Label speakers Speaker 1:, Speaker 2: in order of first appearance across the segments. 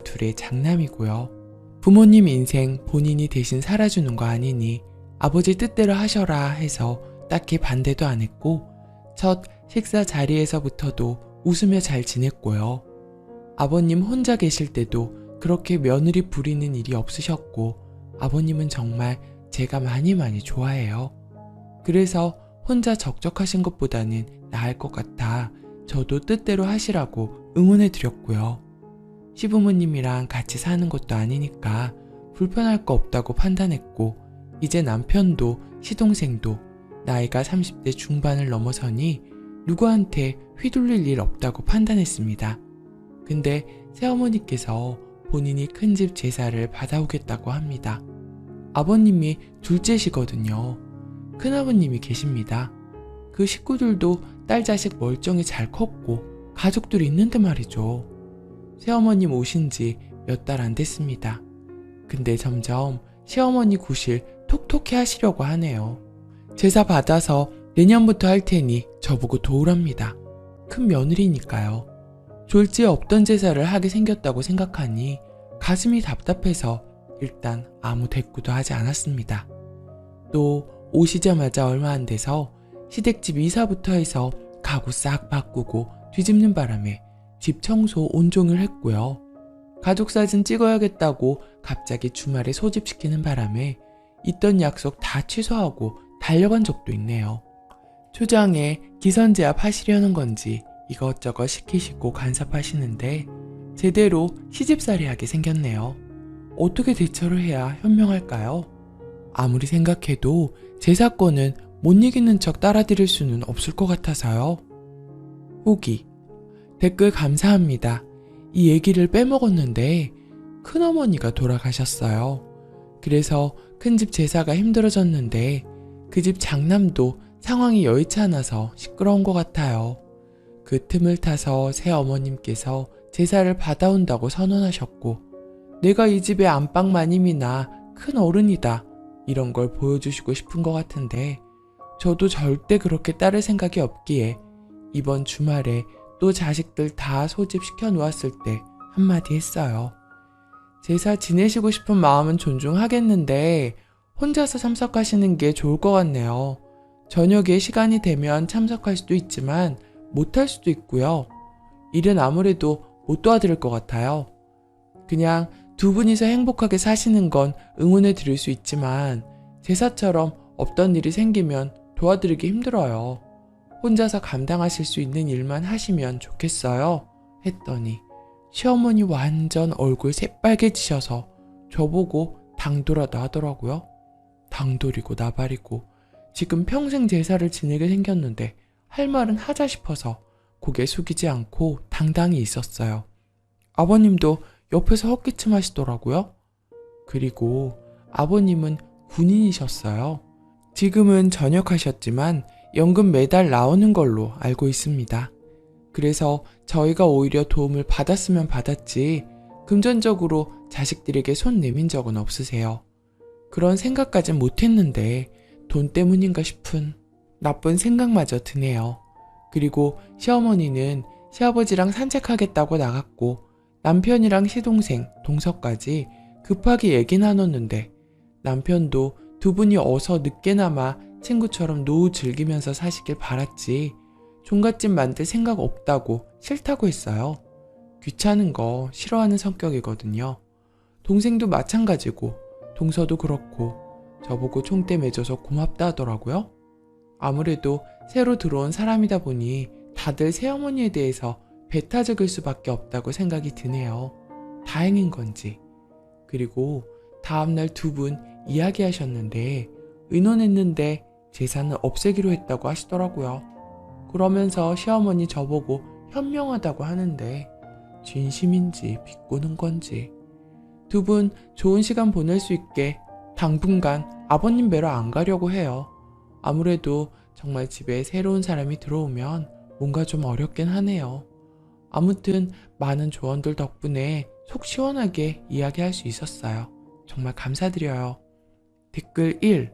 Speaker 1: 둘의 장남이고요. 부모님 인생 본인이 대신 살아주는 거 아니니 아버지 뜻대로 하셔라 해서 딱히 반대도 안 했고 첫 식사 자리에서부터도 웃으며 잘 지냈고요. 아버님 혼자 계실 때도 그렇게 며느리 부리는 일이 없으셨고 아버님은 정말 제가 많이 좋아해요. 그래서 혼자 적적하신 것보다는 나을 것 같아 저도 뜻대로 하시라고 응원해 드렸고요. 시부모님이랑 같이 사는 것도 아니니까 불편할 거 없다고 판단했고 이제 남편도 시동생도 나이가 30대 중반을 넘어서니 누구한테 휘둘릴 일 없다고 판단했습니다. 근데 새어머니께서 본인이 큰집 제사를 받아오겠다고 합니다. 아버님이 둘째시거든요. 큰아버님이 계십니다. 그 식구들도 딸 자식 멀쩡히 잘 컸고 가족들이 있는데 말이죠. 새어머님 오신 지 몇 달 안 됐습니다. 근데 점점 시어머니 구실 톡톡히 하시려고 하네요. 제사 받아서 내년부터 할 테니 저보고 도우랍니다. 큰 며느리니까요. 졸지에 없던 제사를 하게 생겼다고 생각하니 가슴이 답답해서 일단 아무 대꾸도 하지 않았습니다. 또 오시자마자 얼마 안 돼서 시댁집 이사부터 해서 가구 싹 바꾸고 뒤집는 바람에 집 청소 온종일 했고요. 가족 사진 찍어야겠다고 갑자기 주말에 소집시키는 바람에 있던 약속 다 취소하고 달려간 적도 있네요. 초장에 기선제압 하시려는 건지 이것저것 시키시고 간섭하시는데 제대로 시집살이하게 생겼네요. 어떻게 대처를 해야 현명할까요? 아무리 생각해도 제 사건은 못 이기는 척 따라드릴 수는 없을 것 같아서요. 후기 댓글 감사합니다. 이 얘기를 빼먹었는데 큰어머니가 돌아가셨어요. 그래서 큰집 제사가 힘들어졌는데 그 집 장남도 상황이 여의치 않아서 시끄러운 것 같아요. 그 틈을 타서 새어머님께서 제사를 받아온다고 선언하셨고 내가 이 집의 안방마님이나 큰 어른이다 이런 걸 보여주시고 싶은 것 같은데 저도 절대 그렇게 따를 생각이 없기에 이번 주말에 또 자식들 다 소집시켜 놓았을 때 한마디 했어요. 제사 지내시고 싶은 마음은 존중하겠는데 혼자서 참석하시는 게 좋을 것 같네요. 저녁에 시간이 되면 참석할 수도 있지만 못할 수도 있고요. 일은 아무래도 못 도와드릴 것 같아요. 그냥 두 분이서 행복하게 사시는 건 응원해 드릴 수 있지만 제사처럼 없던 일이 생기면 도와드리기 힘들어요. 혼자서 감당하실 수 있는 일만 하시면 좋겠어요. 했더니 시어머니 완전 얼굴 새빨개지셔서 저보고 당돌하다 하더라고요. 당돌이고 나발이고 지금 평생 제사를 지내게 생겼는데 할 말은 하자 싶어서 고개 숙이지 않고 당당히 있었어요. 아버님도 옆에서 헛기침 하시더라고요. 그리고 아버님은 군인이셨어요. 지금은 전역하셨지만 연금 매달 나오는 걸로 알고 있습니다. 그래서 저희가 오히려 도움을 받았으면 받았지 금전적으로 자식들에게 손 내민 적은 없으세요. 그런 생각까진 못했는데 돈 때문인가 싶은 나쁜 생각마저 드네요. 그리고 시어머니는 시아버지랑 산책하겠다고 나갔고 남편이랑 시동생, 동서까지 급하게 얘기 나눴는데 남편도 두 분이 어서 늦게나마 친구처럼 노후 즐기면서 사시길 바랐지 종갓집 만들 생각 없다고 싫다고 했어요. 귀찮은 거 싫어하는 성격이거든요. 동생도 마찬가지고 동서도 그렇고 저보고 총대 매줘서 고맙다 하더라고요. 아무래도 새로 들어온 사람이다 보니 다들 새어머니에 대해서 배타적일 수밖에 없다고 생각이 드네요. 다행인 건지. 그리고 다음날 두 분 이야기하셨는데 의논했는데 제사는 없애기로 했다고 하시더라고요. 그러면서 시어머니 저보고 현명하다고 하는데 진심인지 비꼬는 건지. 두 분 좋은 시간 보낼 수 있게 당분간 아버님 뵈러 안 가려고 해요. 아무래도 정말 집에 새로운 사람이 들어오면 뭔가 좀 어렵긴 하네요. 아무튼 많은 조언들 덕분에 속 시원하게 이야기할 수 있었어요. 정말 감사드려요. 댓글 1.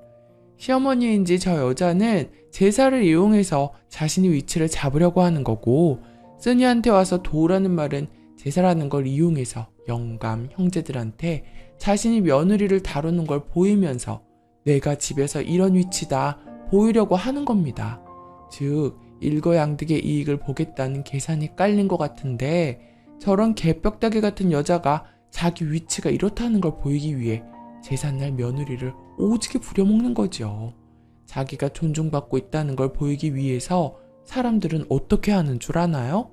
Speaker 1: 시어머니인지 저 여자는 제사를 이용해서 자신이 위치를 잡으려고 하는 거고 쓰니한테 와서 도우라는 말은 제사라는 걸 이용해서 영감, 형제들한테 자신이 며느리를 다루는 걸 보이면서 내가 집에서 이런 위치다 보이려고 하는 겁니다. 즉 일거양득의 이익을 보겠다는 계산이 깔린 것 같은데, 저런 개벽다귀 같은 여자가 자기 위치가 이렇다는 걸 보이기 위해 제삿날 며느리를 오지게 부려먹는 거죠. 자기가 존중받고 있다는 걸 보이기 위해서 사람들은 어떻게 하는 줄 아나요?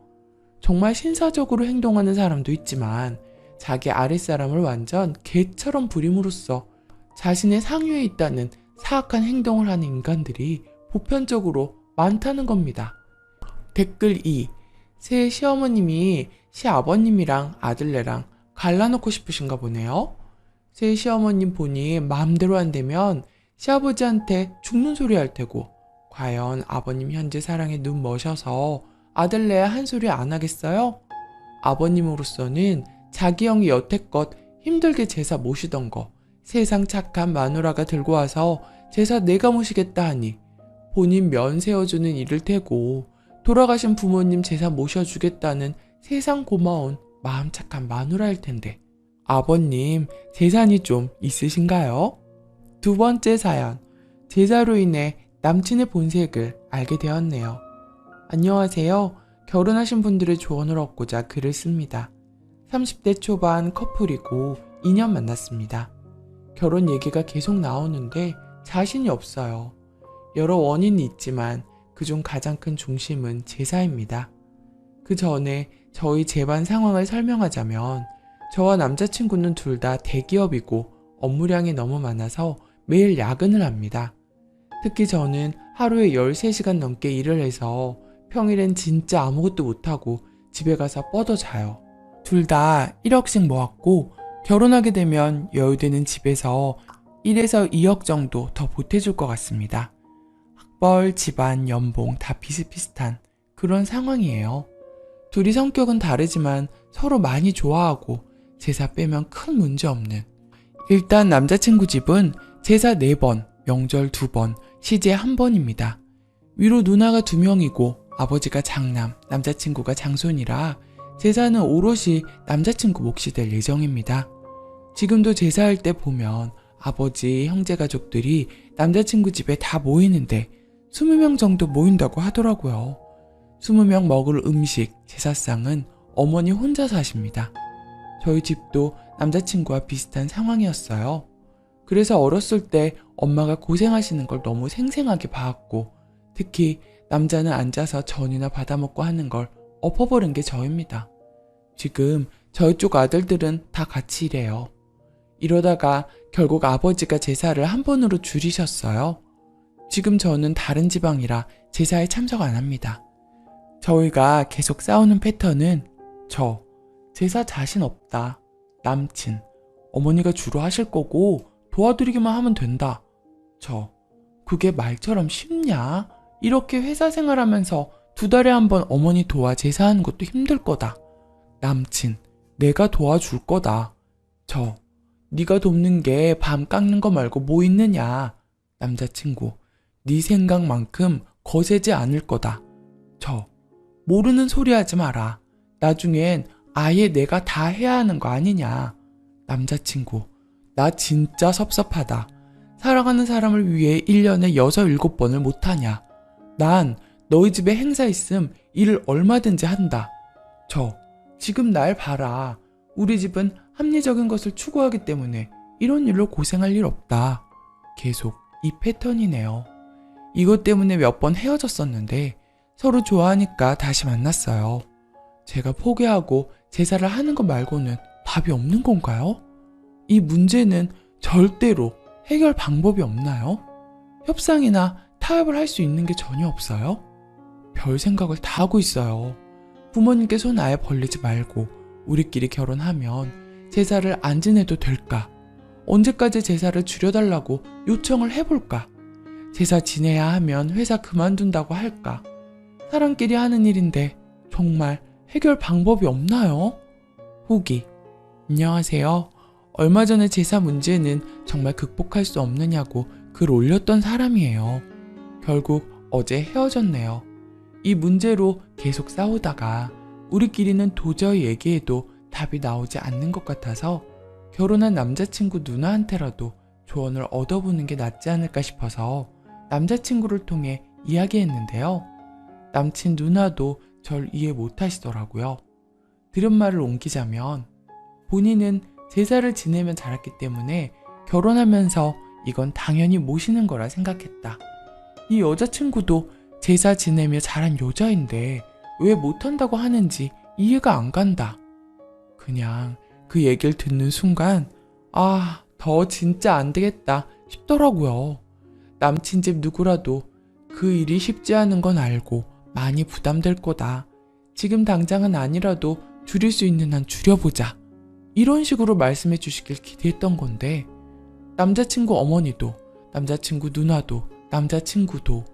Speaker 1: 정말 신사적으로 행동하는 사람도 있지만 자기 아랫사람을 완전 개처럼 부림으로써 자신의 상위에 있다는 사악한 행동을 하는 인간들이 보편적으로 많다는 겁니다. 댓글 2. 새 시어머님이 시아버님이랑 아들네랑 갈라놓고 싶으신가 보네요. 새 시어머님 보니 마음대로 안 되면 시아버지한테 죽는 소리 할 테고, 과연 아버님 현재 사랑에 눈 머셔서 아들네 한 소리 안 하겠어요? 아버님으로서는 자기 형이 여태껏 힘들게 제사 모시던 거 세상 착한 마누라가 들고 와서 제사 내가 모시겠다 하니 본인 면 세워주는 일을 테고, 돌아가신 부모님 제사 모셔주겠다는 세상 고마운 마음 착한 마누라일 텐데 아버님 재산이 좀 있으신가요? 두 번째 사연. 제사로 인해 남친의 본색을 알게 되었네요. 안녕하세요. 결혼하신 분들의 조언을 얻고자 글을 씁니다. 30대 초반 커플이고 2년 만났습니다. 결혼 얘기가 계속 나오는데 자신이 없어요. 여러 원인이 있지만 그중 가장 큰 중심은 제사입니다. 그 전에 저희 집안 상황을 설명하자면, 저와 남자친구는 둘 다 대기업이고 업무량이 너무 많아서 매일 야근을 합니다. 특히 저는 하루에 13시간 넘게 일을 해서 평일엔 진짜 아무것도 못하고 집에 가서 뻗어 자요. 둘 다 1억씩 모았고 결혼하게 되면 여유되는 집에서 1에서 2억 정도 더 보태줄 것 같습니다. 학벌, 집안, 연봉 다 비슷비슷한 그런 상황이에요. 둘이 성격은 다르지만 서로 많이 좋아하고 제사 빼면 큰 문제 없는. 일단 남자친구 집은 제사 4번, 명절 2번, 시제 1번입니다. 위로 누나가 2명이고 아버지가 장남, 남자친구가 장손이라 제사는 오롯이 남자친구 몫이 될 예정입니다. 지금도 제사할 때 보면 아버지, 형제 가족들이 남자친구 집에 다 모이는데 20명 정도 모인다고 하더라고요. 20명 먹을 음식, 제사상은 어머니 혼자서 하십니다. 저희 집도 남자친구와 비슷한 상황이었어요. 그래서 어렸을 때 엄마가 고생하시는 걸 너무 생생하게 봐왔고, 특히 남자는 앉아서 전이나 받아먹고 하는 걸 엎어버린 게 저입니다. 지금 저희 쪽 아들들은 다 같이 일해요. 이러다가 결국 아버지가 제사를 한 번으로 줄이셨어요. 지금 저는 다른 지방이라 제사에 참석 안 합니다. 저희가 계속 싸우는 패턴은 제사 자신 없다, 남친, 어머니가 주로 하실 거고 도와드리기만 하면 된다, 그게 말처럼 쉽냐? 이렇게 회사 생활하면서 2달에 한 번 어머니 도와 제사하는 것도 힘들 거다, 남친, 내가 도와줄 거다, 네가 돕는 게 밤 깎는 거 말고 뭐 있느냐, 남자친구, 네 생각만큼 거세지 않을 거다, 모르는 소리 하지 마라, 나중엔 아예 내가 다 해야 하는 거 아니냐, 남자친구, 나 진짜 섭섭하다, 사랑하는 사람을 위해 1년에 6, 7번을 못하냐, 난 너희 집에 행사 있음 일을 얼마든지 한다, 지금 날 봐라, 우리 집은 합리적인 것을 추구하기 때문에 이런 일로 고생할 일 없다. 계속 이 패턴이네요. 이것 때문에 몇 번 헤어졌었는데 서로 좋아하니까 다시 만났어요. 제가 포기하고 제사를 하는 것 말고는 답이 없는 건가요? 이 문제는 절대로 해결 방법이 없나요? 협상이나 타협을 할 수 있는 게 전혀 없어요? 별 생각을 다 하고 있어요. 부모님께 손 아예 벌리지 말고 우리끼리 결혼하면 제사를 안 지내도 될까? 언제까지 제사를 줄여달라고 요청을 해볼까? 제사 지내야 하면 회사 그만둔다고 할까? 사람끼리 하는 일인데 정말 해결 방법이 없나요? 후기. 안녕하세요. 얼마 전에 제사 문제는 정말 극복할 수 없느냐고 글 올렸던 사람이에요. 결국 어제 헤어졌네요. 이 문제로 계속 싸우다가 우리끼리는 도저히 얘기해도 답이 나오지 않는 것 같아서 결혼한 남자친구 누나한테라도 조언을 얻어보는 게 낫지 않을까 싶어서 남자친구를 통해 이야기했는데요. 남친 누나도 절 이해 못하시더라고요. 들은 말을 옮기자면 본인은 제사를 지내면 자랐기 때문에 결혼하면서 이건 당연히 모시는 거라 생각했다. 이 여자친구도 제사 지내며 자란 여자인데 왜 못한다고 하는지 이해가 안 간다. 그냥 그 얘기를 듣는 순간 더 진짜 안 되겠다 싶더라고요. 남친 집 누구라도 그 일이 쉽지 않은 건 알고 많이 부담될 거다. 지금 당장은 아니라도 줄일 수 있는 한 줄여보자. 이런 식으로 말씀해 주시길 기대했던 건데 남자친구 어머니도 남자친구 누나도 남자친구도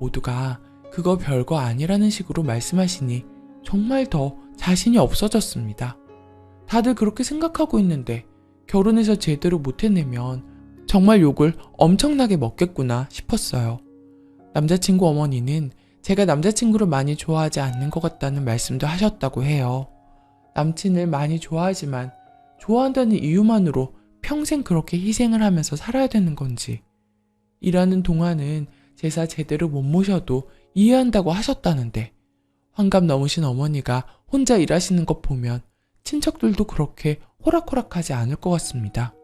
Speaker 1: 모두가 그거 별거 아니라는 식으로 말씀하시니 정말 더 자신이 없어졌습니다. 다들 그렇게 생각하고 있는데 결혼해서 제대로 못 해내면 정말 욕을 엄청나게 먹겠구나 싶었어요. 남자친구 어머니는 제가 남자친구를 많이 좋아하지 않는 것 같다는 말씀도 하셨다고 해요. 남친을 많이 좋아하지만 좋아한다는 이유만으로 평생 그렇게 희생을 하면서 살아야 되는 건지, 일하는 동안은 제사 제대로 못 모셔도 이해한다고 하셨다는데 환갑 넘으신 어머니가 혼자 일하시는 것 보면 친척들도 그렇게 호락호락하지 않을 것 같습니다.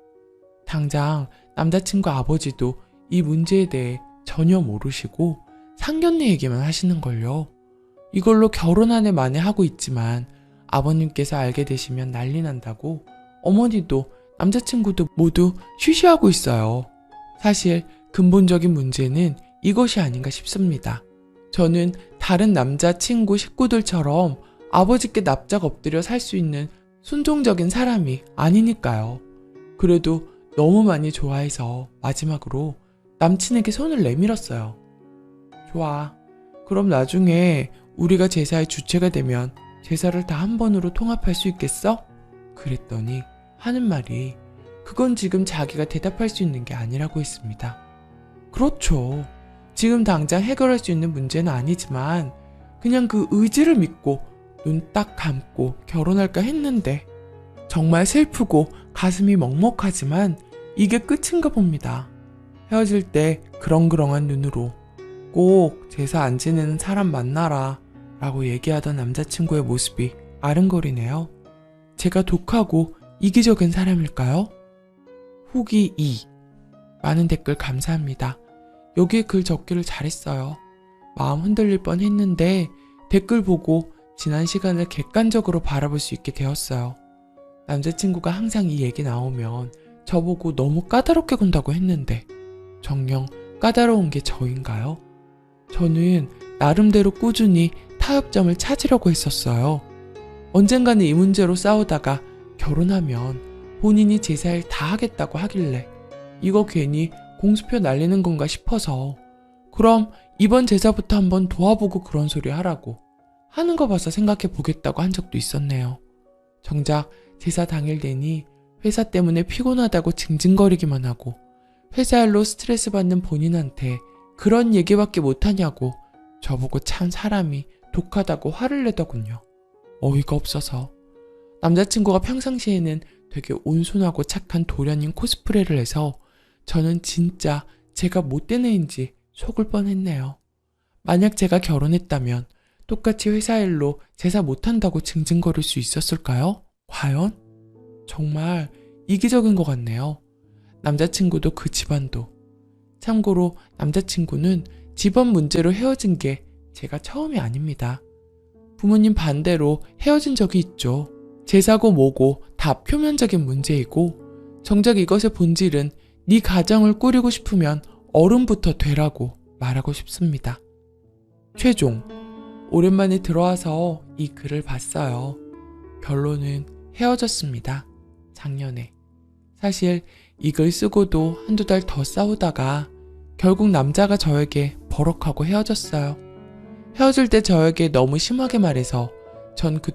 Speaker 1: 당장 남자친구 아버지도 이 문제에 대해 전혀 모르시고 상견례 얘기만 하시는걸요. 이걸로 결혼 한 해 만에 하고 있지만 아버님께서 알게 되시면 난리 난다고 어머니도 남자친구도 모두 쉬쉬하고 있어요. 사실 근본적인 문제는 이것이 아닌가 싶습니다. 저는 다른 남자친구 식구들처럼 아버지께 납작 엎드려 살 수 있는 순종적인 사람이 아니니까요. 그래도 너무 많이 좋아해서 마지막으로 남친에게 손을 내밀었어요. 좋아. 그럼 나중에 우리가 제사의 주체가 되면 제사를 다 한 번으로 통합할 수 있겠어? 그랬더니 하는 말이 그건 지금 자기가 대답할 수 있는 게 아니라고 했습니다. 그렇죠. 지금 당장 해결할 수 있는 문제는 아니지만 그냥 그 의지를 믿고 눈 딱 감고 결혼할까 했는데 정말 슬프고 가슴이 먹먹하지만 이게 끝인가 봅니다. 헤어질 때 그렁그렁한 눈으로 꼭 제사 안 지내는 사람 만나라 라고 얘기하던 남자친구의 모습이 아른거리네요. 제가 독하고 이기적인 사람일까요? 후기 2. 많은 댓글 감사합니다. 여기에 글 적기를 잘했어요. 마음 흔들릴 뻔 했는데 댓글 보고 지난 시간을 객관적으로 바라볼 수 있게 되었어요. 남자친구가 항상 이 얘기 나오면 저보고 너무 까다롭게 군다고 했는데 정녕 까다로운 게 저인가요? 저는 나름대로 꾸준히 타협점을 찾으려고 했었어요. 언젠가는 이 문제로 싸우다가 결혼하면 본인이 제사일 다 하겠다고 하길래 이거 괜히 공수표 날리는 건가 싶어서 그럼 이번 제사부터 한번 도와보고 그런 소리 하라고 하는 거 봐서 생각해 보겠다고 한 적도 있었네요. 정작 제사 당일 되니 회사 때문에 피곤하다고 징징거리기만 하고 회사 일로 스트레스 받는 본인한테 그런 얘기밖에 못하냐고 저보고 참 사람이 독하다고 화를 내더군요. 어이가 없어서. 남자친구가 평상시에는 되게 온순하고 착한 도련님 코스프레를 해서 저는 진짜 제가 못된 애인지 속을 뻔했네요. 만약 제가 결혼했다면 똑같이 회사 일로 제사 못한다고 징징거릴 수 있었을까요? 과연? 정말 이기적인 것 같네요. 남자친구도 그 집안도. 참고로 남자친구는 집안 문제로 헤어진 게 제가 처음이 아닙니다. 부모님 반대로 헤어진 적이 있죠. 제사고 뭐고 다 표면적인 문제이고 정작 이것의 본질은 네 가정을 꾸리고 싶으면 어른부터 되라고 말하고 싶습니다. 최종. 오랜만에 들어와서 이 글을 봤어요. 결론은 헤어졌습니다. 작년에. 사실 이 글 쓰고도 한두 달 더 싸우다가 결국 남자가 저에게 버럭하고 헤어졌어요. 헤어질 때 저에게 너무 심하게 말해서 전 그동안